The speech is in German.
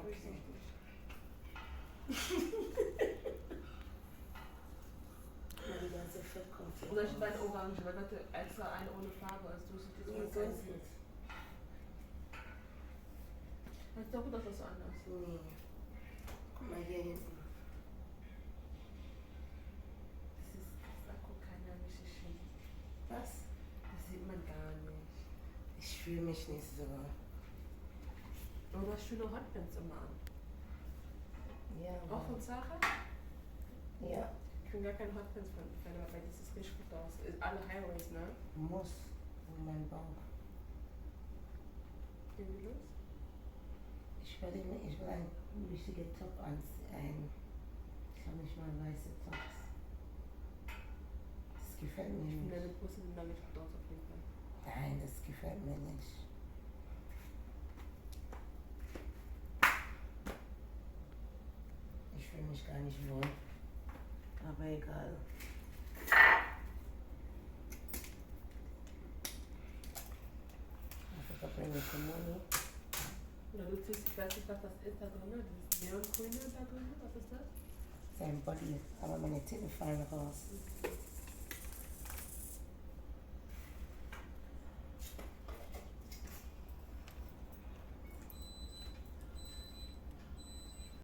durchsichtig. Ja, die ganze Fett kommt hier Und solche raus. beiden Orange, weil das extra eine ohne Farbe als durchsichtig Nee, ist. sonst nicht. Das ist doch gut, dass das so anders ist. Nee. Guck mal hier hinten. Da guckt keiner richtig hin. Was? Das sieht man gar nicht. Ich fühle mich nicht so. Aber du hast schöne Hotpants immer an. Ja. Auch von Zara? Ja. Ich bin gar kein Hotpants-Fan, aber das sieht richtig gut aus. Alle Highways, ne? Muss. Um meinen Bauch. Gehen wir los? Ich will ein richtiger Top anziehen. Ich habe nicht mal weiße Tops. Das gefällt mir Ich finde nicht. deine Brüste sind da nicht gut aus auf jeden Fall. Nein, das gefällt mir nicht. Ich fühle mich gar nicht wohl. Aber egal. Africa bring me some money. Oder du ziehst, ich weiß nicht, was das ist da drin, dieses Neongrüne da drin, was ist das? Sein Body, aber meine Titten fallen raus.